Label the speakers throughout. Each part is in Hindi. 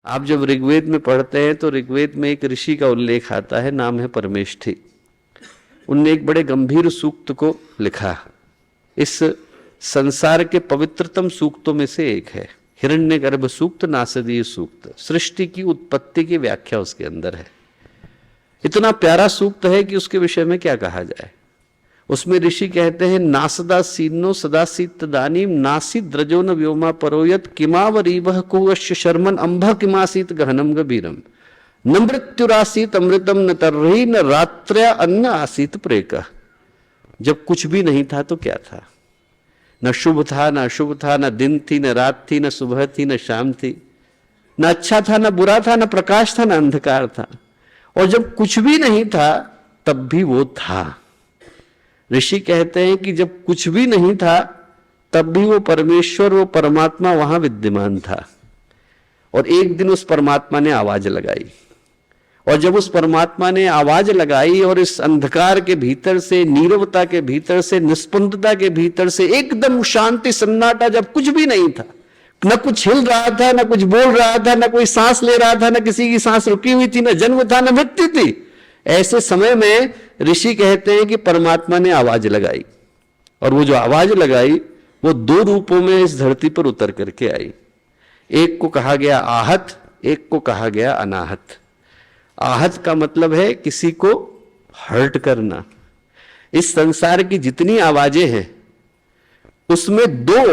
Speaker 1: आप जब ऋग्वेद में पढ़ते हैं तो ऋग्वेद में एक ऋषि का उल्लेख आता है, नाम है परमेष्ठी। उनने एक बड़े गंभीर सूक्त को लिखा। इस संसार के पवित्रतम सूक्तों में से एक है हिरण्यगर्भ सूक्त, नासदीय सूक्त। सृष्टि की उत्पत्ति की व्याख्या उसके अंदर है। इतना प्यारा सूक्त है कि उसके विषय में क्या कहा जाए। उसमें ऋषि कहते हैं, नासदा सीनो सदा सीत दानीम नासी द्रजो न व्योमा परोयत किमावरीवह कुवश्य शर्मन अंभ किमासीत गहनम गभीरम न मृत्युरासीत अमृतम न तर्हि न रात्र्या अन्न आसीत प्रेक। जब कुछ भी नहीं था तो क्या था? न शुभ था, न अशुभ था, न दिन थी, न रात थी, न सुबह थी, न शाम थी, न अच्छा था, न बुरा था, न प्रकाश था, न अंधकार था। और जब कुछ भी नहीं था तब भी वो था। ऋषि कहते हैं कि जब कुछ भी नहीं था तब भी वो परमेश्वर, वो परमात्मा वहां विद्यमान था। और एक दिन उस परमात्मा ने आवाज लगाई, और जब उस परमात्मा ने आवाज लगाई और इस अंधकार के भीतर से, नीरवता के भीतर से, निस्पंदता के भीतर से एकदम शांति, सन्नाटा, जब कुछ भी नहीं था, न कुछ हिल रहा था, न कुछ बोल रहा था, न कोई सांस ले रहा था, न किसी की सांस रुकी हुई थी, न जन्म था, न मृत्यु थी, ऐसे समय में ऋषि कहते हैं कि परमात्मा ने आवाज लगाई। और वो जो आवाज लगाई वो दो रूपों में इस धरती पर उतर करके आई। एक को कहा गया आहत, एक को कहा गया अनाहत। आहत का मतलब है किसी को हर्ट करना। इस संसार की जितनी आवाजें हैं उसमें दो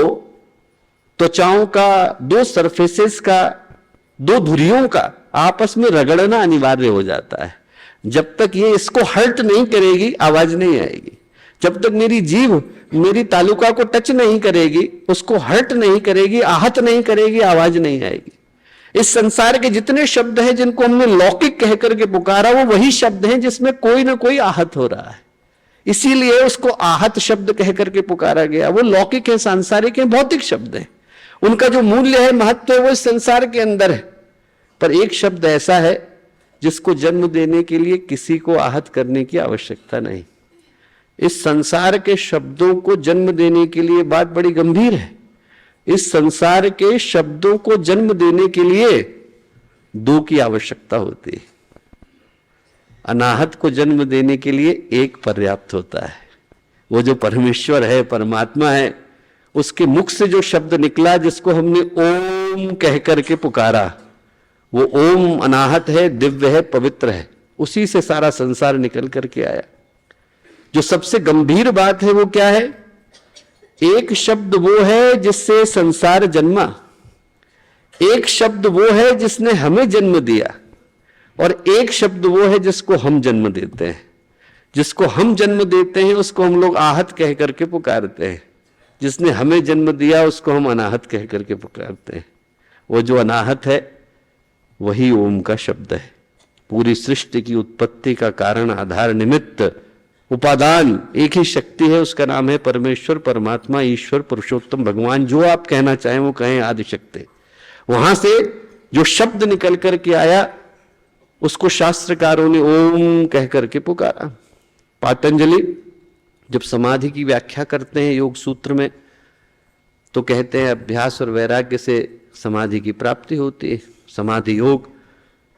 Speaker 1: त्वचाओं का, दो सरफेसेस का, दो धुरियों का आपस में रगड़ना अनिवार्य हो जाता है। जब तक ये इसको हर्ट नहीं करेगी आवाज नहीं आएगी। जब तक मेरी जीभ मेरी तालुका को टच नहीं करेगी, उसको हर्ट नहीं करेगी, आहत नहीं करेगी, आवाज नहीं आएगी। इस संसार के जितने शब्द हैं जिनको हमने लौकिक कहकर के पुकारा, वो वही शब्द हैं जिसमें कोई ना कोई आहत हो रहा है। इसीलिए उसको आहत शब्द कहकर के पुकारा गया। वो लौकिक है, सांसारिक है, भौतिक शब्द है। उनका जो मूल्य है, महत्व है, वो इस संसार के अंदर है। पर एक शब्द ऐसा है जिसको जन्म देने के लिए किसी को आहत करने की आवश्यकता नहीं। इस संसार के शब्दों को जन्म देने के लिए बात बड़ी गंभीर है। इस संसार के शब्दों को जन्म देने के लिए दो की आवश्यकता होती है। अनाहत को जन्म देने के लिए एक पर्याप्त होता है। वो जो परमेश्वर है, परमात्मा है, उसके मुख से जो शब्द निकला, जिसको हमने ओम कह करके पुकारा, वो ओम अनाहत है, दिव्य है, पवित्र है। उसी से सारा संसार निकल करके आया। जो सबसे गंभीर बात है वो क्या है? एक शब्द वो है जिससे संसार जन्मा, एक शब्द वो है जिसने हमें जन्म दिया, और एक शब्द वो है जिसको हम जन्म देते हैं। जिसको हम जन्म देते हैं उसको हम लोग आहत कह करके पुकारते हैं। जिसने हमें जन्म दिया उसको हम अनाहत कह करके पुकारते हैं। वो जो अनाहत है वही ओम का शब्द है। पूरी सृष्टि की उत्पत्ति का कारण, आधार, निमित्त, उपादान एक ही शक्ति है, उसका नाम है परमेश्वर, परमात्मा, ईश्वर, पुरुषोत्तम, भगवान। जो आप कहना चाहें वो कहें, आदि शक्ति। वहां से जो शब्द निकल करके आया उसको शास्त्रकारों ने ओम कह करके पुकारा। पातंजलि जब समाधि की व्याख्या करते हैं योग सूत्र में तो कहते हैं अभ्यास और वैराग्य से समाधि की प्राप्ति होती है। समाधि योग,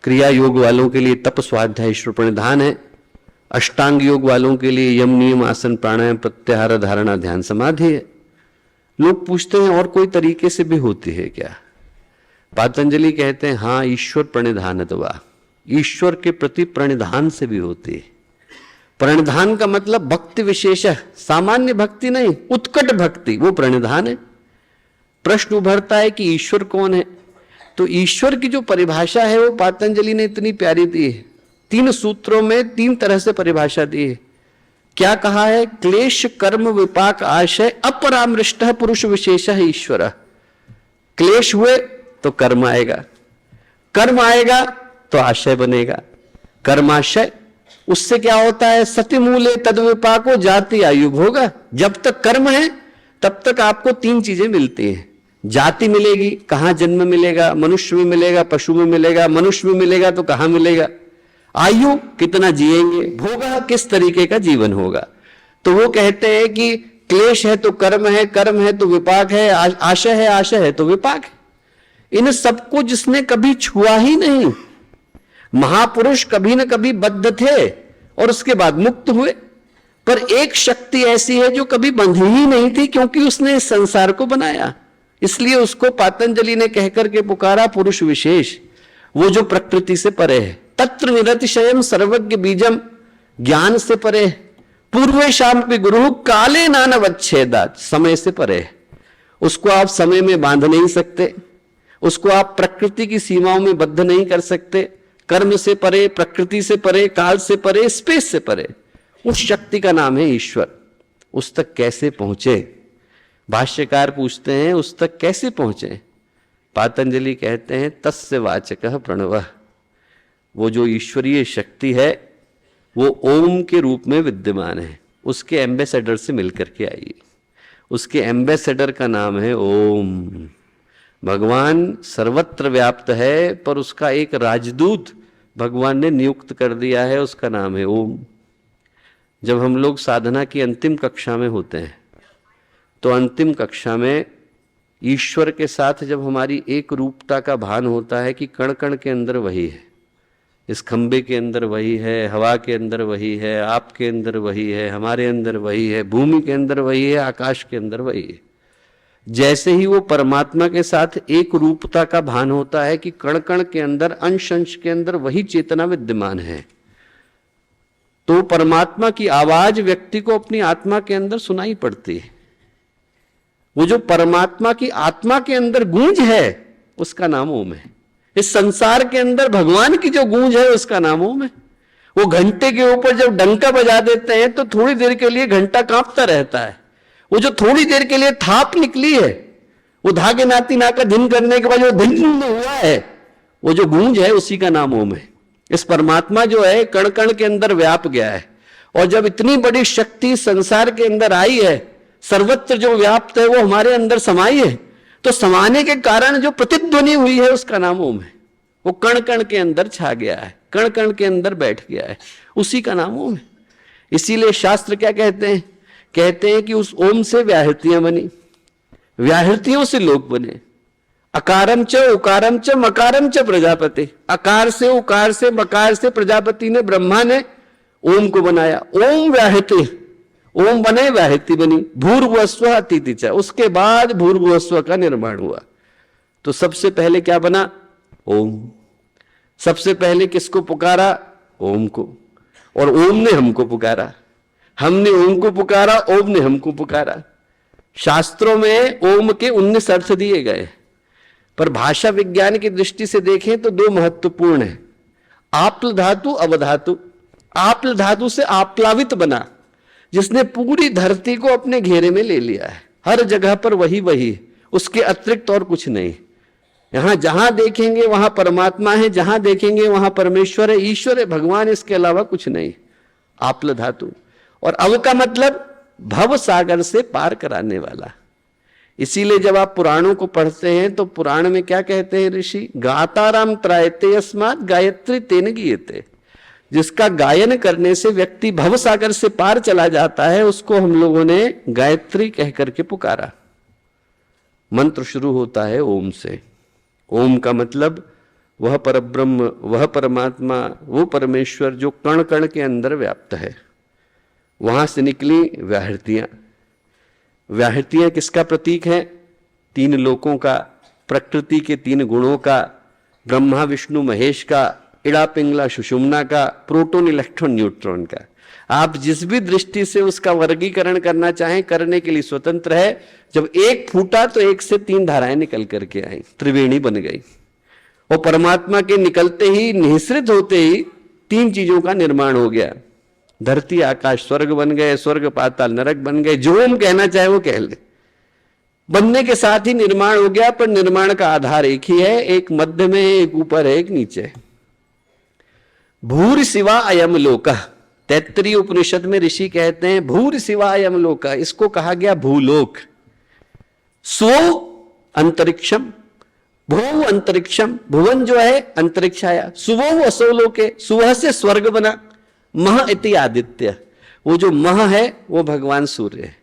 Speaker 1: क्रिया योग वालों के लिए तप, स्वाध्याय, ईश्वर प्रणिधान है। अष्टांग योग वालों के लिए यम, नियम, आसन, प्राणायाम, प्रत्याहार, धारणा, ध्यान, समाधि है। लोग पूछते हैं और कोई तरीके से भी होती है क्या? पातंजलि कहते हैं हाँ, ईश्वर प्रणिधान अथवा ईश्वर के प्रति प्रणिधान से भी होती है। प्रणिधान का मतलब भक्ति विशेष है, सामान्य भक्ति नहीं, उत्कट भक्ति, वो प्रणिधान है। प्रश्न उभरता है कि ईश्वर कौन है? तो ईश्वर की जो परिभाषा है वो पातंजलि ने इतनी प्यारी दी है। 3 सूत्रों में 3 तरह से परिभाषा दी है। क्या कहा है? क्लेश कर्म विपाक आशय अपरामृष्ट पुरुष विशेष है ईश्वर। क्लेश हुए तो कर्म आएगा, कर्म आएगा तो आशय बनेगा। कर्माशय, उससे क्या होता है? सति मूले तद विपाको जाति आयु होगा। जब तक कर्म है तब तक आपको 3 चीजें मिलती हैं। जाति मिलेगी, कहां जन्म मिलेगा? मनुष्य में मिलेगा, पशु में मिलेगा। मनुष्य में मिलेगा तो कहां मिलेगा? आयु, कितना जिएंगे। भोगा, किस तरीके का जीवन होगा। तो वो कहते हैं कि क्लेश है तो कर्म है, कर्म है तो विपाक है, आशय है तो विपाक है। इन सबको जिसने कभी छुआ ही नहीं। महापुरुष कभी न कभी बद्ध थे और उसके बाद मुक्त हुए, पर एक शक्ति ऐसी है जो कभी बंधी ही नहीं थी, क्योंकि उसने इस संसार को बनाया। इसलिए उसको पातंजलि ने कहकर के पुकारा पुरुष विशेष, वो जो प्रकृति से परे है। तत्र निरतिशयम सर्वज्ञ बीजम, ज्ञान से परे है। पूर्वे शाम पे गुरु काले नानवच्छेदात, समय से परे है। उसको आप समय में बांध नहीं सकते, उसको आप प्रकृति की सीमाओं में बद्ध नहीं कर सकते। कर्म से परे, प्रकृति से परे, काल से परे, स्पेस से परे, उस शक्ति का नाम है ईश्वर। उस तक कैसे पहुंचे? भाष्यकार पूछते हैं उस तक कैसे पहुंचे? पातंजलि कहते हैं तस्य वाचकः प्रणवः, वो जो ईश्वरीय शक्ति है वो ओम के रूप में विद्यमान है। उसके एम्बेसडर से मिलकर के आइए। उसके एम्बेसडर का नाम है ओम। भगवान सर्वत्र व्याप्त है, पर उसका एक राजदूत भगवान ने नियुक्त कर दिया है, उसका नाम है ओम। जब हम लोग साधना की अंतिम कक्षा में होते हैं तो अंतिम कक्षा में ईश्वर के साथ जब हमारी एक रूपता का भान होता है कि कण कण के अंदर वही है, इस खंबे के अंदर वही है, हवा के अंदर वही है, आपके अंदर वही है, हमारे अंदर वही है, भूमि के अंदर वही है, आकाश के अंदर वही है। जैसे ही वो परमात्मा के साथ एक रूपता का भान होता है कि कण कण के अंदर, अंश अंश के अंदर वही चेतना विद्यमान है, तो परमात्मा की आवाज व्यक्ति को अपनी आत्मा के अंदर सुनाई पड़ती है। वो जो परमात्मा की आत्मा के अंदर गूंज है उसका नाम ओम है। इस संसार के अंदर भगवान की जो गूंज है उसका नाम ओम है। वो घंटे के ऊपर जब डंका बजा देते हैं तो थोड़ी देर के लिए घंटा कांपता रहता है। वो जो थोड़ी देर के लिए थाप निकली है, वो धागे नाती ना का धिन करने के बाद जो धिन हुआ है, वो जो गूंज है उसी का नाम ओम है। इस परमात्मा जो है कण कण के अंदर व्याप गया है, और जब इतनी बड़ी शक्ति संसार के अंदर आई है, सर्वत्र जो व्याप्त है वो हमारे अंदर समाई है, तो समाने के कारण जो प्रतिध्वनि हुई है उसका नाम ओम है। वो कण कण के अंदर छा गया है, कण कण के अंदर बैठ गया है, उसी का नाम ओम है। इसीलिए शास्त्र क्या कहते हैं? कहते हैं कि उस ओम से व्याहृतियां बनी, व्याहृतियों से लोक बने। अकारम च उकारम च मकारम च प्रजापति, अकार से उकार से मकार से प्रजापति ने, ब्रह्मा ने ओम को बनाया। ओम व्याहृति, ओम बने व्याहृति बनी। भूर्भुवस्व अतिथि च, उसके बाद भूर्भुवस्व का निर्माण हुआ। तो सबसे पहले क्या बना? ओम। सबसे पहले किसको पुकारा? ओम को। और ओम ने हमको पुकारा, हमने ओम को पुकारा, ओम ने हमको पुकारा। शास्त्रों में ओम के 19 अर्थ दिए गए, पर भाषा विज्ञान की दृष्टि से देखें तो दो महत्वपूर्ण है। आप्ल धातु, अवधातु। आप्ल धातु से आप्लावित बना, जिसने पूरी धरती को अपने घेरे में ले लिया है। हर जगह पर वही वही, उसके अतिरिक्त और कुछ नहीं। यहां जहां देखेंगे वहां परमात्मा है, जहां देखेंगे वहां परमेश्वर है, ईश्वर है, भगवान, इसके अलावा कुछ नहीं। आप्ल धातु। और अव का मतलब भव सागर से पार कराने वाला। इसीलिए जब आप पुराणों को पढ़ते हैं तो पुराण में क्या कहते हैं ऋषि? गाताराम त्रायते अस्मात् गायत्री तेन गीयते। जिसका गायन करने से व्यक्ति भव सागर से पार चला जाता है, उसको हम लोगों ने गायत्री कह करके पुकारा। मंत्र शुरू होता है ओम से। ओम का मतलब वह परब्रह्म, वह परमात्मा, वो परमेश्वर जो कण कण के अंदर व्याप्त है। वहां से निकली व्याहृतियां। व्याहृतियां किसका प्रतीक है? तीन लोकों का, प्रकृति के तीन गुणों का, ब्रह्मा विष्णु महेश का, इड़ा पिंगला सुषुम्ना का, प्रोटॉन इलेक्ट्रॉन न्यूट्रॉन का। आप जिस भी दृष्टि से उसका वर्गीकरण करना चाहें करने के लिए स्वतंत्र है। जब एक फूटा तो एक से तीन धाराएं निकल करके आई, त्रिवेणी बन गई। और परमात्मा के निकलते ही, निःसृत होते ही तीन चीजों का निर्माण हो गया। धरती आकाश स्वर्ग बन गए, स्वर्ग पाताल नरक बन गए। जो हम कहना चाहे वो कह ले। बनने के साथ ही निर्माण हो गया, पर निर्माण का आधार एक ही है, एक मध्य में, एक ऊपर है, एक नीचे है। भूर सिवा अयम लोका। तैत्तरीय उपनिषद में ऋषि कहते हैं भूर सिवा अयम लोका, इसको कहा गया भूलोक। स्व अंतरिक्षम, भू अंतरिक्षम, भुवन जो है अंतरिक्ष आया। सुवो असो लोके, सुवह से स्वर्ग बना। मह इति आदित्य, वो जो मह है वो भगवान सूर्य है।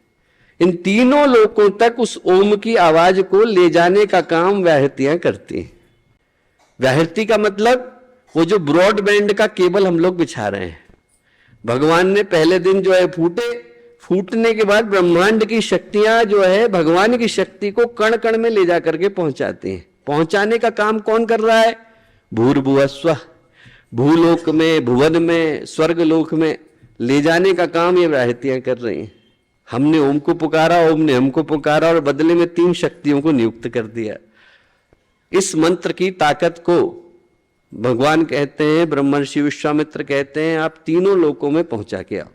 Speaker 1: इन तीनों लोकों तक उस ओम की आवाज को ले जाने का काम व्याहृतियां करती हैं। व्याहृति का मतलब वो जो ब्रॉडबैंड का केबल हम लोग बिछा रहे हैं। भगवान ने पहले दिन जो है फूटने के बाद ब्रह्मांड की शक्तियां जो है भगवान की शक्ति को कण कण में ले जा करके पहुंचाती हैं। पहुंचाने का काम कौन कर रहा है? भूर्भुवस्वः, भूलोक में, भुवन में, स्वर्ग लोक में ले जाने का काम ये व्याहृतियां कर रही हैं। हमने ओम को पुकारा, ओम ने हमको पुकारा और बदले में 3 शक्तियों को नियुक्त कर दिया। इस मंत्र की ताकत को भगवान कहते हैं, ब्रह्मर्षि विश्वामित्र कहते हैं, आप तीनों लोकों में पहुंचा के आओ।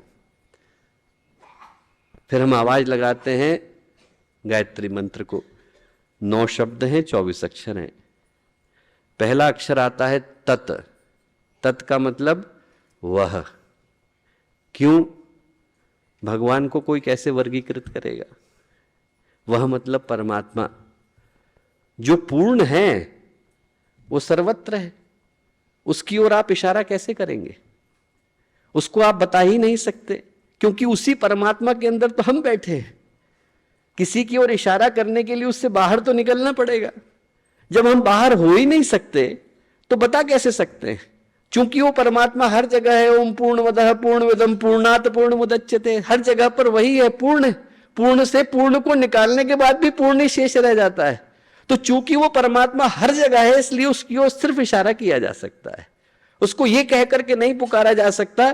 Speaker 1: फिर हम आवाज लगाते हैं गायत्री मंत्र को। 9 शब्द हैं, 24 अक्षर हैं। पहला अक्षर आता है तत्। तत् का मतलब वह। क्यों? भगवान को कोई कैसे वर्गीकृत करेगा? वह मतलब परमात्मा जो पूर्ण है, वो सर्वत्र है। उसकी ओर आप इशारा कैसे करेंगे? उसको आप बता ही नहीं सकते, क्योंकि उसी परमात्मा के अंदर तो हम बैठे हैं। किसी की ओर इशारा करने के लिए उससे बाहर तो निकलना पड़ेगा। जब हम बाहर हो ही नहीं सकते तो बता कैसे सकते हैं? चूंकि वो परमात्मा हर जगह है। ओम पूर्णमदः पूर्णमिदं पूर्णात् पूर्णमुदच्यते, हर जगह पर वही है, पूर्ण है। पूर्ण से पूर्ण को निकालने के बाद भी पूर्ण ही शेष रह जाता है। तो चूंकि वो परमात्मा हर जगह है, इसलिए उसकी ओर सिर्फ इशारा किया जा सकता है। उसको ये कह करके नहीं पुकारा जा सकता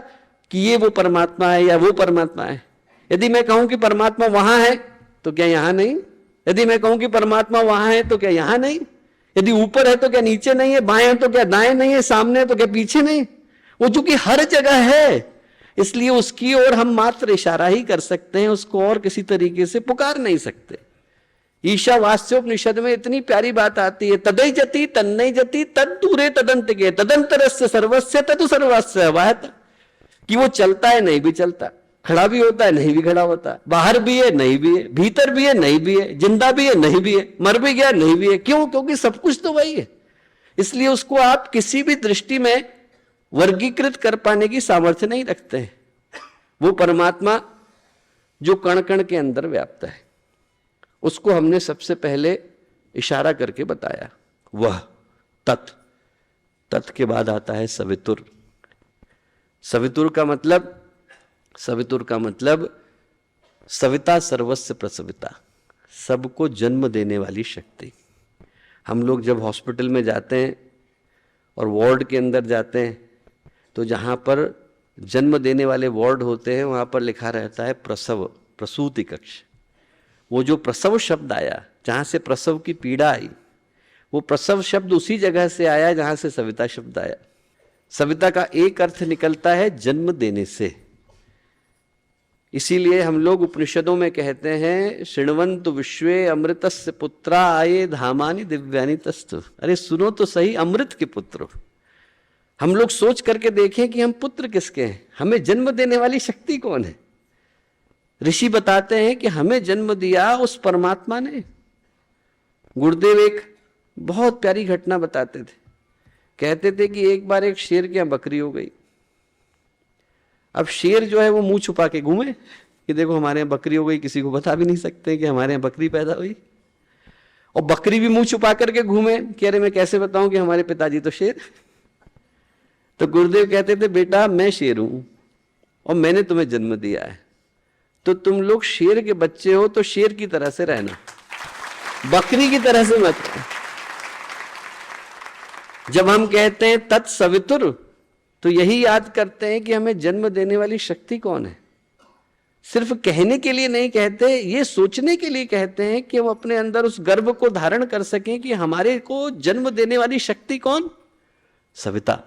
Speaker 1: कि ये वो परमात्मा है या वो परमात्मा है। यदि मैं कहूं कि परमात्मा वहां है तो क्या यहां नहीं? यदि मैं कहूं कि परमात्मा वहां है तो क्या यहां नहीं? यदि ऊपर है तो क्या नीचे नहीं है? बाएं है तो क्या दाएं नहीं है? सामने है तो क्या पीछे नहीं? वो चूंकि हर जगह है, इसलिए उसकी ओर हम मात्र इशारा ही कर सकते हैं, उसको और किसी तरीके से पुकार नहीं सकते। ईशावास्योपनिषद में इतनी प्यारी बात आती है, तदै जति तन्नै जति तद दूरे तदंतके तदंतरस्य सर्वस्य तदु सर्वस्य अवाहत, कि वो चलता है नहीं भी चलता, खड़ा भी होता है नहीं भी खड़ा होता, बाहर भी है नहीं भी है, भीतर भी है नहीं भी है, जिंदा भी है नहीं भी है, मर भी गया नहीं भी है। क्यों? क्योंकि सब कुछ तो वही है। इसलिए उसको आप किसी भी दृष्टि में वर्गीकृत कर पाने की सामर्थ्य नहीं रखते हैं। वो परमात्मा जो कण कण के अंदर व्याप्त है, उसको हमने सबसे पहले इशारा करके बताया, वह तत्। तत् के बाद आता है सवितुर। सवितुर का मतलब सविता सर्वस्य प्रसविता, सबको जन्म देने वाली शक्ति। हम लोग जब हॉस्पिटल में जाते हैं और वार्ड के अंदर जाते हैं तो जहाँ पर जन्म देने वाले वार्ड होते हैं वहाँ पर लिखा रहता है प्रसव, प्रसूति कक्ष। वो जो प्रसव शब्द आया, जहाँ से प्रसव की पीड़ा आई, वो प्रसव शब्द उसी जगह से आया जहाँ से सविता शब्द आया। सविता का एक अर्थ निकलता है जन्म देने से। इसीलिए हम लोग उपनिषदों में कहते हैं, शृण्वन्तु विश्वे अमृतस्य पुत्रा आये धामानि दिव्यानि तस्तु। अरे सुनो तो सही, अमृत के पुत्र। हम लोग सोच करके देखें कि हम पुत्र किसके हैं, हमें जन्म देने वाली शक्ति कौन है। ऋषि बताते हैं कि हमें जन्म दिया उस परमात्मा ने। गुरुदेव एक बहुत प्यारी घटना बताते थे। कहते थे कि एक बार एक शेर के यहाँ बकरी हो गई। अब शेर जो है वो मुंह छुपा के घूमे कि देखो हमारे यहाँ बकरी हो गई, किसी को बता भी नहीं सकते कि हमारे यहाँ बकरी पैदा हुई। और बकरी भी मुंह छुपा करके घूमे कि अरे मैं कैसे बताऊं कि हमारे पिताजी तो शेर। तो गुरुदेव कहते थे, बेटा मैं शेर हूं और मैंने तुम्हें जन्म दिया है, तो तुम लोग शेर के बच्चे हो तो शेर की तरह से रहना, बकरी की तरह से मत। जब हम कहते हैं तत्सवितुर, तो यही याद करते हैं कि हमें जन्म देने वाली शक्ति कौन है। सिर्फ कहने के लिए नहीं कहते, ये सोचने के लिए कहते हैं कि हम अपने अंदर उस गर्व को धारण कर सकें कि हमारे को जन्म देने वाली शक्ति कौन? सविता,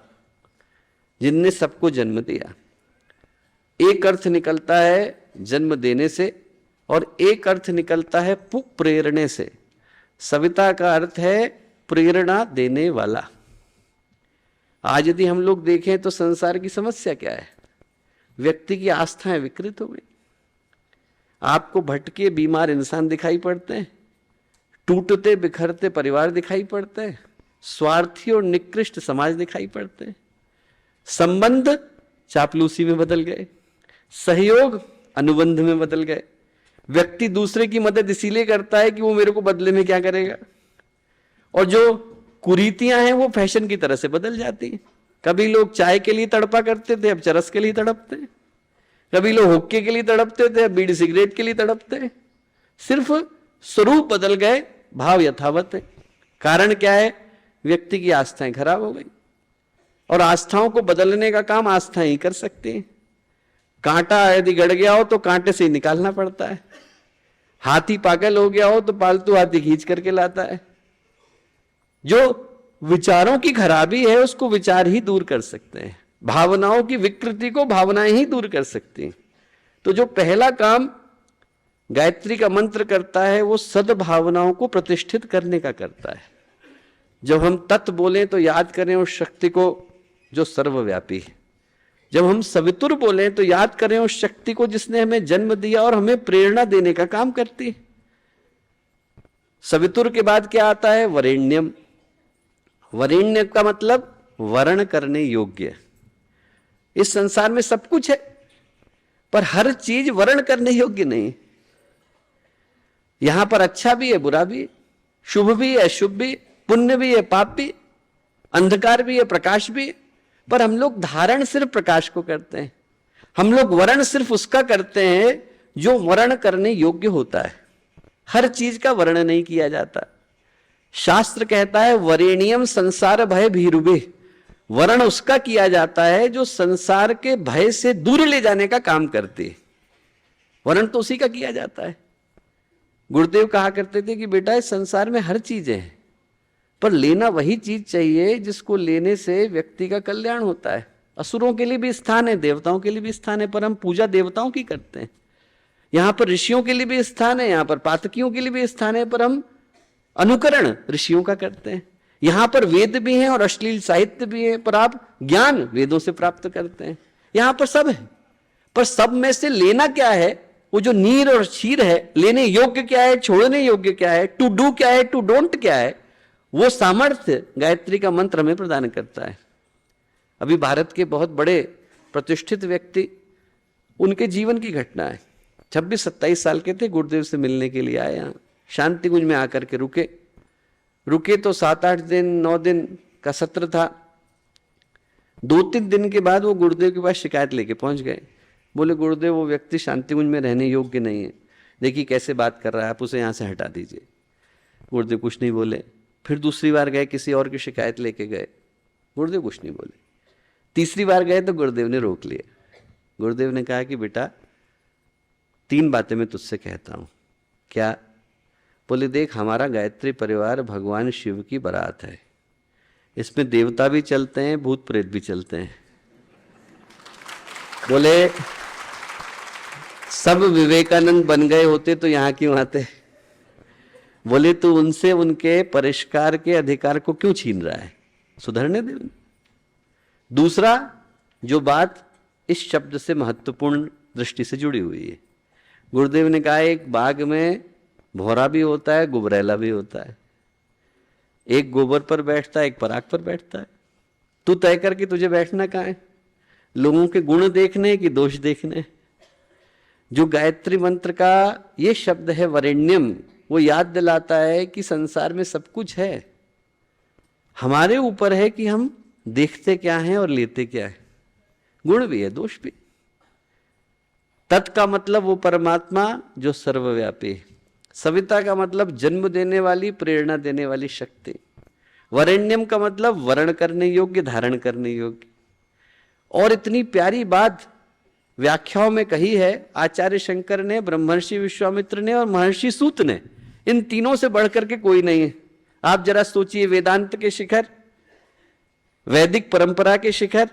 Speaker 1: जिनने सबको जन्म दिया। एक अर्थ निकलता है जन्म देने से और एक अर्थ निकलता है प्रेरणे से। सविता का अर्थ है प्रेरणा देने वाला। आज यदि हम लोग देखें तो संसार की समस्या क्या है? व्यक्ति की आस्थाएं विकृत हो गई। आपको भटके बीमार इंसान दिखाई पड़ते हैं, टूटते बिखरते परिवार दिखाई पड़ते हैं, स्वार्थी और निकृष्ट समाज दिखाई पड़ते हैं, संबंध चापलूसी में बदल गए, सहयोग अनुबंध में बदल गए, व्यक्ति दूसरे की मदद इसीलिए करता है कि वो मेरे को बदले में क्या करेगा, और जो कुरीतियां हैं वो फैशन की तरह से बदल जाती हैं। कभी लोग चाय के लिए तड़पा करते थे, अब चरस के लिए तड़पते हैं। कभी लोग हुक्के के लिए तड़पते थे, अब बीड़ी सिगरेट के लिए तड़पते हैं। सिर्फ स्वरूप बदल गए, भाव यथावत है। कारण क्या है? व्यक्ति की आस्थाएं खराब हो गई, और आस्थाओं को बदलने का काम आस्थाएं ही कर सकती हैं। कांटा यदि गड़ गया हो तो कांटे से ही निकालना पड़ता है। हाथी पागल हो गया हो तो पालतू हाथी खींच करके लाता है। जो विचारों की खराबी है उसको विचार ही दूर कर सकते हैं। भावनाओं की विकृति को भावनाएं ही दूर कर सकती हैं। तो जो पहला काम गायत्री का मंत्र करता है वो सद्भावनाओं को प्रतिष्ठित करने का करता है। जब हम तत् बोलें तो याद करें उस शक्ति को जो सर्वव्यापी है। जब हम सवितुर बोलें तो याद करें उस शक्ति को जिसने हमें जन्म दिया और हमें प्रेरणा देने का काम करती है। सवितुर के बाद क्या आता है? वरेण्यम। वरेण्य का मतलब वर्ण करने योग्य। इस संसार में सब कुछ है, पर हर चीज वर्ण करने योग्य नहीं। यहां पर अच्छा भी है, बुरा भी है, शुभ भी है, अशुभ भी, पुण्य भी है, पाप भी, अंधकार भी है, प्रकाश भी है। पर हम लोग धारण सिर्फ प्रकाश को करते हैं। हम लोग वर्ण सिर्फ उसका करते हैं जो वर्ण करने योग्य होता है। हर चीज का वर्ण नहीं किया जाता। शास्त्र कहता है वरेण्यम संसार भय भीरुभे। वर्ण उसका किया जाता है जो संसार के भय से दूर ले जाने का काम करते हैं। वर्ण तो उसी का किया जाता है। गुरुदेव कहा करते थे कि बेटा इस संसार में हर चीज है, पर लेना वही चीज चाहिए जिसको लेने से व्यक्ति का कल्याण होता है। असुरों के लिए भी स्थान है, देवताओं के लिए भी स्थान है, पर हम पूजा देवताओं की करते हैं। यहां पर ऋषियों के लिए भी स्थान है, यहां पर पातकियों के लिए भी स्थान है, पर हम अनुकरण ऋषियों का करते हैं। यहां पर वेद भी हैं और अश्लील साहित्य भी है, पर आप ज्ञान वेदों से प्राप्त करते हैं। यहां पर सब है, पर सब में से लेना क्या है? वो जो नीर और शीर है, लेने योग्य क्या है, छोड़ने योग्य क्या है, टू डू क्या है, टू डोंट क्या है, वो सामर्थ्य गायत्री का मंत्र हमें प्रदान करता है। अभी भारत के बहुत बड़े प्रतिष्ठित व्यक्ति, उनके जीवन की घटना है। 26-27 साल के थे, गुरुदेव से मिलने के लिए आए। यहाँ शांतिकुंज में आकर के रुके तो 7-8 दिन 9 दिन का सत्र था। 2-3 दिन के बाद वो गुरुदेव के पास शिकायत लेके पहुंच गए। बोले गुरुदेव वो व्यक्ति शांतिकुंज में रहने योग्य नहीं है, देखिए कैसे बात कर रहा है, आप उसे यहाँ से हटा दीजिए। गुरुदेव कुछ नहीं बोले। फिर दूसरी बार गए, किसी और की शिकायत लेके गए, गुरुदेव कुछ नहीं बोले। तीसरी बार गए तो गुरुदेव ने रोक लिया। गुरुदेव ने कहा कि बेटा 3 बातें मैं तुझसे कहता हूं। क्या? बोले देख हमारा गायत्री परिवार भगवान शिव की बारात है, इसमें देवता भी चलते हैं, भूत प्रेत भी चलते हैं। बोले सब विवेकानंद बन गए होते तो यहां क्यों आते? बोले तू उनसे उनके परिष्कार के अधिकार को क्यों छीन रहा है? सुधरने दे। दूसरा जो बात इस शब्द से महत्वपूर्ण दृष्टि से जुड़ी हुई है, गुरुदेव ने कहा एक बाग में भौरा भी होता है, गुबरैला भी होता है। एक गोबर पर बैठता है, एक पराग पर बैठता है। तू तय कर कि तुझे बैठना कहाँ है, लोगों के गुण देखने कि दोष देखने। जो गायत्री मंत्र का ये शब्द है वरेण्यम, वो याद दिलाता है कि संसार में सब कुछ है, हमारे ऊपर है कि हम देखते क्या हैं और लेते क्या है। गुण भी है, दोष भी। तत् का मतलब वो परमात्मा जो सर्वव्यापी है। सविता का मतलब जन्म देने वाली, प्रेरणा देने वाली शक्ति। वरेण्यम का मतलब वर्ण करने योग्य, धारण करने योग्य। और इतनी प्यारी बात व्याख्याओं में कही है आचार्य शंकर ने, ब्रह्मर्षि विश्वामित्र ने और महर्षि सूत ने। इन तीनों से बढ़कर के कोई नहीं है। आप जरा सोचिए, वेदांत के शिखर, वैदिक परंपरा के शिखर,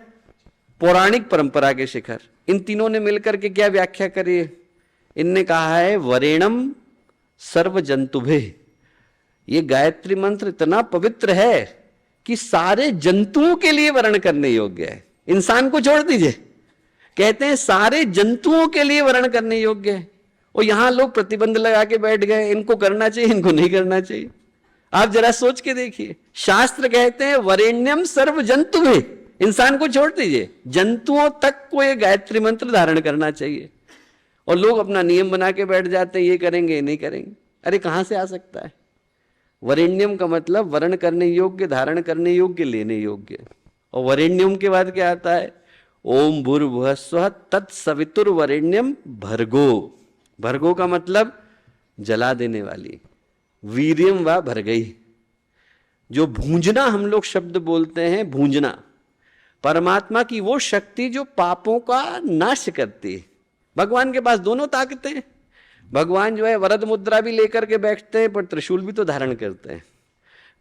Speaker 1: पौराणिक परंपरा के शिखर, इन तीनों ने मिलकर के क्या व्याख्या करी है? इनने कहा है वरेणम सर्व जंतुभे। ये गायत्री मंत्र इतना पवित्र है कि सारे जंतुओं के लिए वर्ण करने योग्य है। इंसान को छोड़ दीजिए, कहते हैं सारे जंतुओं के लिए वर्ण करने योग्य है। और यहां लोग प्रतिबंध लगा के बैठ गए, इनको करना चाहिए, इनको नहीं करना चाहिए। आप जरा सोच के देखिए, शास्त्र कहते हैं वरेण्यम सर्व जंतुभे। इंसान को छोड़ दीजिए, जंतुओं तक को ये गायत्री मंत्र धारण करना चाहिए। और लोग अपना नियम बना के बैठ जाते हैं, ये करेंगे ये नहीं करेंगे। अरे कहाँ से आ सकता है? वरेण्यम का मतलब वर्ण करने योग्य, धारण करने योग्य, लेने योग्य। और वरेण्यम के बाद क्या आता है? ओम भूर्भुवः स्वः तत्सवितुर्वरेण्यम भर्गो। भर्गो का मतलब जला देने वाली। वीर्यम वा भर्गई। जो भूंजना हम लोग शब्द बोलते हैं, भूंजना, परमात्मा की वो शक्ति जो पापों का नाश करती है। भगवान के पास दोनों ताकतें हैं। भगवान जो है वरद मुद्रा भी लेकर के बैठते हैं, पर त्रिशूल भी तो धारण करते हैं।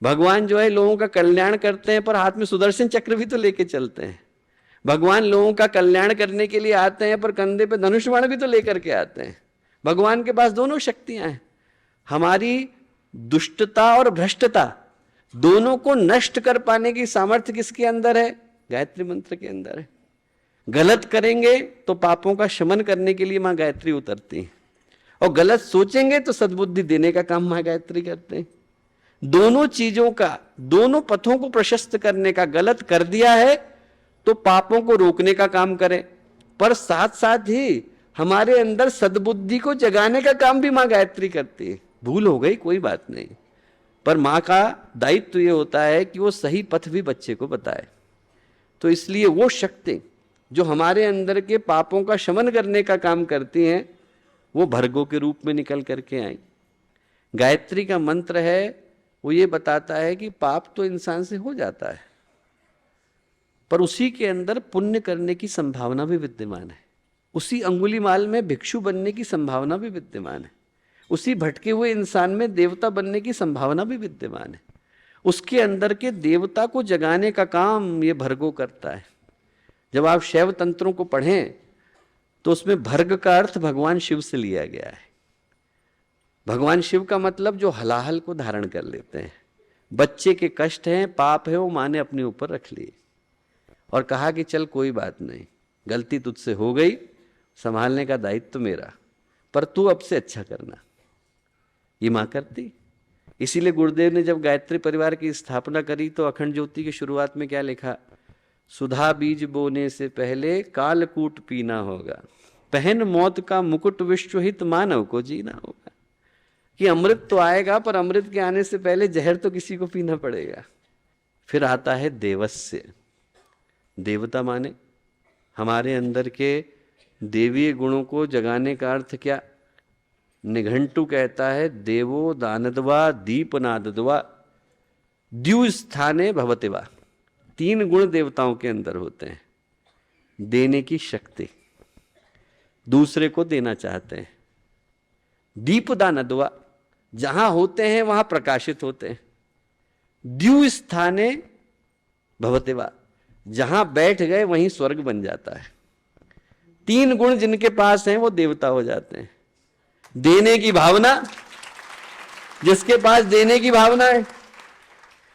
Speaker 1: भगवान जो है लोगों का कल्याण करते हैं, पर हाथ में सुदर्शन चक्र भी तो लेके चलते हैं। भगवान लोगों का कल्याण करने के लिए आते हैं, पर कंधे पे धनुष बाण भी तो लेकर के आते हैं। भगवान के पास दोनों शक्तियां हैं। हमारी दुष्टता और भ्रष्टता दोनों को नष्ट कर पाने की सामर्थ्य किसके अंदर है? गायत्री मंत्र के अंदर है। गलत करेंगे तो पापों का शमन करने के लिए मां गायत्री उतरती है, और गलत सोचेंगे तो सद्बुद्धि देने का काम मां गायत्री करते हैं। दोनों चीजों का, दोनों पथों को प्रशस्त करने का। गलत कर दिया है तो पापों को रोकने का काम करें, पर साथ साथ ही हमारे अंदर सद्बुद्धि को जगाने का काम भी मां गायत्री करती है। भूल हो गई कोई बात नहीं, पर मां का दायित्व यह होता है कि वो सही पथ भी बच्चे को बताए। तो इसलिए वो शक्ति जो हमारे अंदर के पापों का शमन करने का काम करती हैं, वो भर्गो के रूप में निकल करके आई। गायत्री का मंत्र है, वो ये बताता है कि पाप तो इंसान से हो जाता है, पर उसी के अंदर पुण्य करने की संभावना भी विद्यमान है। उसी अंगुलीमाल में भिक्षु बनने की संभावना भी विद्यमान है। उसी भटके हुए इंसान में देवता बनने की संभावना भी विद्यमान है। उसके अंदर के देवता को जगाने का काम ये भर्गो करता है। जब आप शैव तंत्रों को पढ़ें तो उसमें भर्ग का अर्थ भगवान शिव से लिया गया है। भगवान शिव का मतलब जो हलाहल को धारण कर लेते हैं। बच्चे के कष्ट हैं, पाप है, वो माँ ने अपने ऊपर रख लिए और कहा कि चल कोई बात नहीं, गलती तुझसे हो गई, संभालने का दायित्व तो मेरा, पर तू अब से अच्छा करना। ये मां करती। इसीलिए गुरुदेव ने जब गायत्री परिवार की स्थापना करी तो अखंड ज्योति की शुरुआत में क्या लिखा? सुधा बीज बोने से पहले कालकूट पीना होगा, पहन मौत का मुकुट, विश्वहित मानव को जीना होगा। कि अमृत तो आएगा, पर अमृत के आने से पहले जहर तो किसी को पीना पड़ेगा। फिर आता है देवस्य। देवता माने हमारे अंदर के देवीय गुणों को जगाने का अर्थ क्या? निघंटु कहता है देवो दानदवा दीपनादवा द्यु स्थाने भवतिवा। 3 गुण देवताओं के अंदर होते हैं। देने की शक्ति, दूसरे को देना चाहते हैं। दीपदानदवा, जहां होते हैं वहां प्रकाशित होते हैं। द्यु स्थाने भवतिवा, जहां बैठ गए वहीं स्वर्ग बन जाता है। 3 गुण जिनके पास हैं वो देवता हो जाते हैं। देने की भावना, जिसके पास देने की भावना है,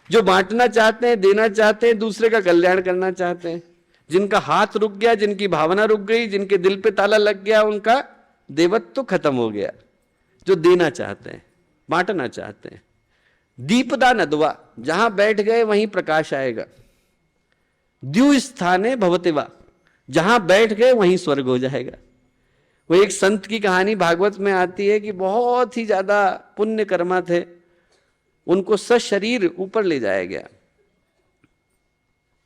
Speaker 1: जो बांटना चाहते हैं, देना चाहते हैं, दूसरे का कल्याण करना चाहते हैं। जिनका हाथ रुक गया, जिनकी भावना रुक गई, जिनके दिल पे ताला लग गया, उनका देवत्व तो खत्म हो गया। जो देना चाहते हैं, बांटना चाहते हैं। दीपदान अदवा, जहां बैठ गए वहीं प्रकाश आएगा। द्यु स्थाने भवतिवा, जहां बैठ गए वहीं स्वर्ग हो जाएगा। वो एक संत की कहानी भागवत में आती है कि बहुत ही ज्यादा पुण्य कर्मा थे, उनको सशरीर ऊपर ले जाया गया।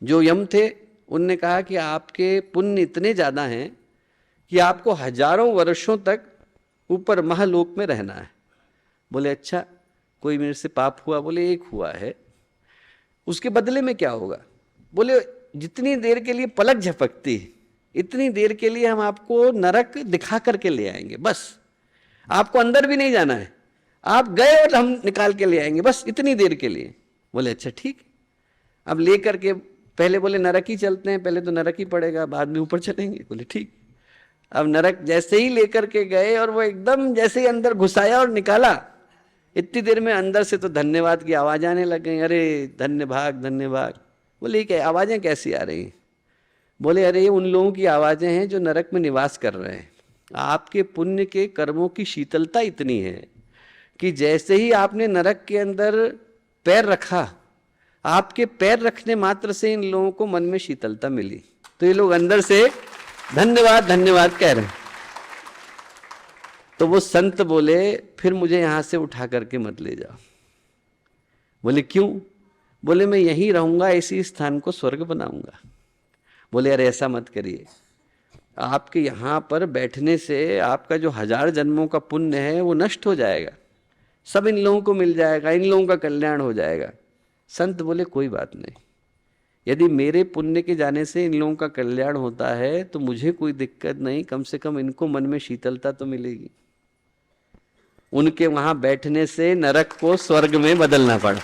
Speaker 1: जो यम थे उनने कहा कि आपके पुण्य इतने ज्यादा हैं कि आपको हजारों वर्षों तक ऊपर महालोक में रहना है। बोले अच्छा, कोई मेरे से पाप हुआ? बोले एक हुआ है। उसके बदले में क्या होगा? बोले जितनी देर के लिए पलक झपकती है, इतनी देर के लिए हम आपको नरक दिखा करके ले आएंगे, बस। आपको अंदर भी नहीं जाना है, आप गए और हम निकाल के ले आएंगे, बस इतनी देर के लिए। बोले अच्छा ठीक। अब ले करके पहले बोले नरक ही चलते हैं, पहले तो नरक ही पड़ेगा, बाद में ऊपर चलेंगे। बोले ठीक। अब नरक जैसे ही लेकर के गए और वो एकदम जैसे ही अंदर घुसाया और निकाला, इतनी देर में अंदर से तो धन्यवाद की आवाज आने लग गई। अरे धन्य भाग, धन्य भाग। बोले क्या आवाजें कैसी आ रही? बोले अरे ये उन लोगों की आवाजें हैं जो नरक में निवास कर रहे हैं। आपके पुण्य के कर्मों की शीतलता इतनी है कि जैसे ही आपने नरक के अंदर पैर रखा, आपके पैर रखने मात्र से इन लोगों को मन में शीतलता मिली। तो ये लोग अंदर से धन्यवाद धन्यवाद कह रहे हैं। तो वो संत बोले फिर मुझे यहां से उठा करके मत ले जाओ। बोले क्यों? बोले मैं यहीं रहूंगा, इसी स्थान को स्वर्ग बनाऊंगा। बोले अरे ऐसा मत करिए, आपके यहां पर बैठने से आपका जो 1000 जन्मों का पुण्य है वो नष्ट हो जाएगा, सब इन लोगों को मिल जाएगा, इन लोगों का कल्याण हो जाएगा। संत बोले कोई बात नहीं, यदि मेरे पुण्य के जाने से इन लोगों का कल्याण होता है तो मुझे कोई दिक्कत नहीं, कम से कम इनको मन में शीतलता तो मिलेगी। उनके वहां बैठने से नरक को स्वर्ग में बदलना पड़ा।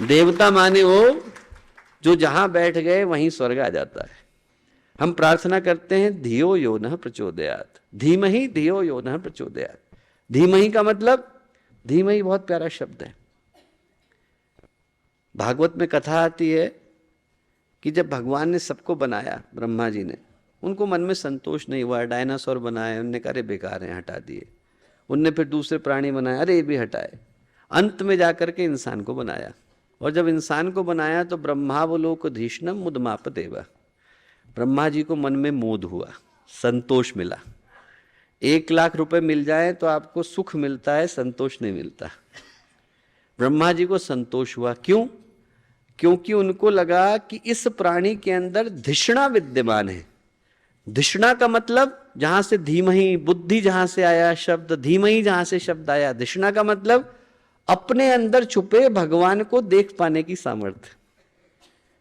Speaker 1: देवता माने वो जो जहां बैठ गए वहीं स्वर्ग आ जाता है। हम प्रार्थना करते हैं धियो यो नः प्रचोदयात्, धीमहि धियो यो नः प्रचोदयात्। धीमहि का मतलब, धीमहि बहुत प्यारा शब्द है। भागवत में कथा आती है कि जब भगवान ने सबको बनाया, ब्रह्मा जी ने, उनको मन में संतोष नहीं हुआ, डायनासोर बनाए, उनने कहा अरे बेकार हैं, हटा दिए। उनने फिर दूसरे प्राणी बनाए, अरे ये भी हटाए। अंत में जाकर के इंसान को बनाया, और जब इंसान को बनाया तो ब्रह्मावलोकधीष्णम मुदमापदेव, ब्रह्मा जी को मन में मोद हुआ, संतोष मिला। 1,00,000 रुपए मिल जाए तो आपको सुख मिलता है, संतोष नहीं मिलता। ब्रह्मा जी को संतोष हुआ, क्यों? क्योंकि उनको लगा कि इस प्राणी के अंदर धिषणा विद्यमान है। धिषणा का मतलब जहां से धीमहि, बुद्धि जहां से आया शब्द, धीमहि जहां से शब्द आया, धिषणा का मतलब अपने अंदर छुपे भगवान को देख पाने की सामर्थ्य।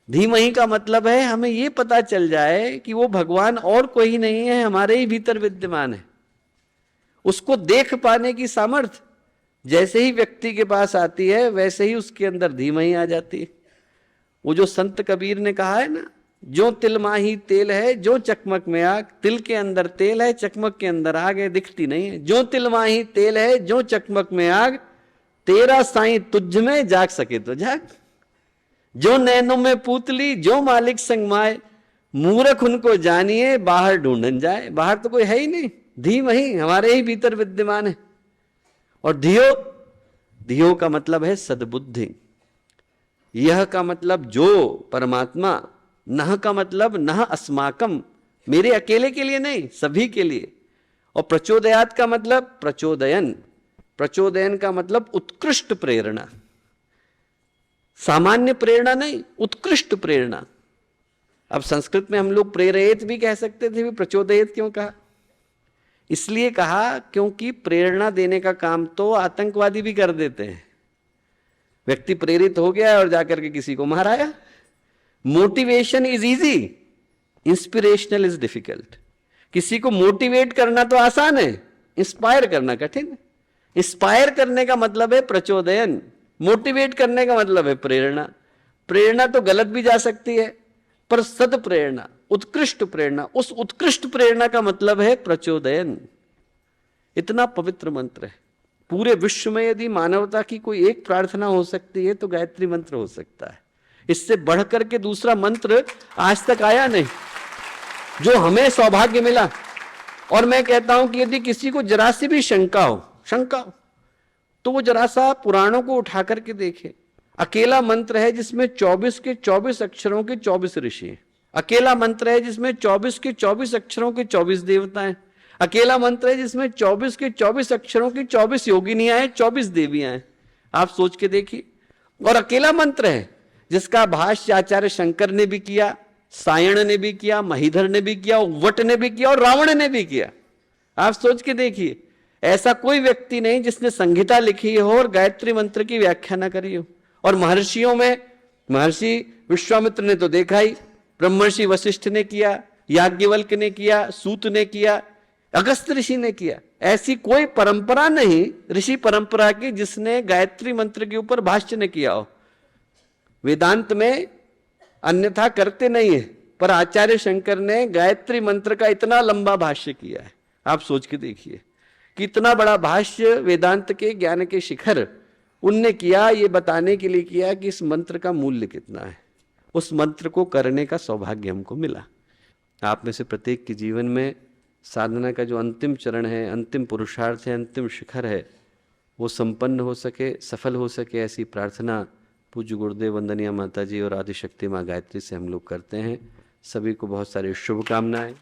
Speaker 1: धीमहि का मतलब है हमें यह पता चल जाए कि वो भगवान और कोई नहीं है, हमारे ही भीतर विद्यमान है। उसको देख पाने की सामर्थ्य जैसे ही व्यक्ति के पास आती है वैसे ही उसके अंदर धीमहि आ जाती है। वो जो संत कबीर ने कहा है ना, जो तिल माही तेल है, जो चकमक में आग, तिल के अंदर तेल है, चकमक के अंदर आग है, दिखती नहीं है। जो तिल माही तेल है, जो चकमक में आग, तेरा साईं तुझ में जाग सके तो जाग। जो नैनों में पूतली, जो मालिक संग माए, मूर्ख उनको जानिए, बाहर ढूंढन जाए। बाहर तो कोई है ही नहीं, धीमहि हमारे ही भीतर विद्यमान है। और धियो, धियो का मतलब है सद्बुद्धि। यह का मतलब जो परमात्मा, नह का मतलब नह अस्माकम, मेरे अकेले के लिए नहीं, सभी के लिए। और प्रचोदयात का मतलब प्रचोदयन, प्रचोदयन का मतलब उत्कृष्ट प्रेरणा, सामान्य प्रेरणा नहीं, उत्कृष्ट प्रेरणा। अब संस्कृत में हम लोग प्रेरयित भी कह सकते थे, भी प्रचोदयित क्यों कहा? इसलिए कहा क्योंकि प्रेरणा देने का काम तो आतंकवादी भी कर देते हैं। व्यक्ति प्रेरित हो गया और जाकर के किसी को माराया। Motivation is easy, inspirational is difficult. किसी को मोटिवेट करना तो आसान है, इंस्पायर करना कठिन है। इंस्पायर करने का मतलब है प्रचोदयन, मोटिवेट करने का मतलब है प्रेरणा। प्रेरणा तो गलत भी जा सकती है, पर सद प्रेरणा, उत्कृष्ट प्रेरणा, उस उत्कृष्ट प्रेरणा का मतलब है प्रचोदयन। इतना पवित्र मंत्र है। पूरे विश्व में यदि मानवता की कोई एक प्रार्थना हो सकती है तो गायत्री मंत्र हो सकता है। इससे बढ़कर के दूसरा मंत्र आज तक आया नहीं, जो हमें सौभाग्य मिला। और मैं कहता हूं कि यदि किसी को जरा सी भी शंका हो तो वो जरा सा पुराणों को उठा करके देखे। अकेला मंत्र है जिसमें 24 के 24 अक्षरों के 24 ऋषि हैं। अकेला मंत्र है जिसमें 24 के 24 अक्षरों के 24 देवता हैं। अकेला मंत्र है जिसमें 24 के 24 अक्षरों की 24 योगिनियां हैं, 24 देवियां हैं। आप सोच के देखिए। और अकेला मंत्र है जिसका भाष्य आचार्य शंकर ने भी किया, सायण ने भी किया, महीधर ने भी किया, वट ने भी किया और रावण ने भी किया। आप सोच के देखिए, ऐसा कोई व्यक्ति नहीं जिसने संहिता लिखी हो और गायत्री मंत्र की व्याख्या न करी हो। और महर्षियों में महर्षि विश्वामित्र ने तो देखा ही, ब्रह्मर्षि वशिष्ठ ने किया, याज्ञवल्क्य ने किया, सूत ने किया, अगस्त्य ऋषि ने किया। ऐसी कोई परंपरा नहीं ऋषि परंपरा की जिसने गायत्री मंत्र के ऊपर भाष्य न किया हो। वेदांत में अन्यथा करते नहीं है, पर आचार्य शंकर ने गायत्री मंत्र का इतना लंबा भाष्य किया है। आप सोच के देखिए कि इतना बड़ा भाष्य वेदांत के ज्ञान के शिखर उनने किया, ये बताने के लिए किया कि इस मंत्र का मूल्य कितना है। उस मंत्र को करने का सौभाग्य हमको मिला। आप में से प्रत्येक के जीवन में साधना का जो अंतिम चरण है, अंतिम पुरुषार्थ है, अंतिम शिखर है, वो संपन्न हो सके, सफल हो सके, ऐसी प्रार्थना पूज्य गुरुदेव वंदनीय माता जी और आदिशक्ति माँ गायत्री से हम लोग करते हैं। सभी को बहुत सारी शुभकामनाएं।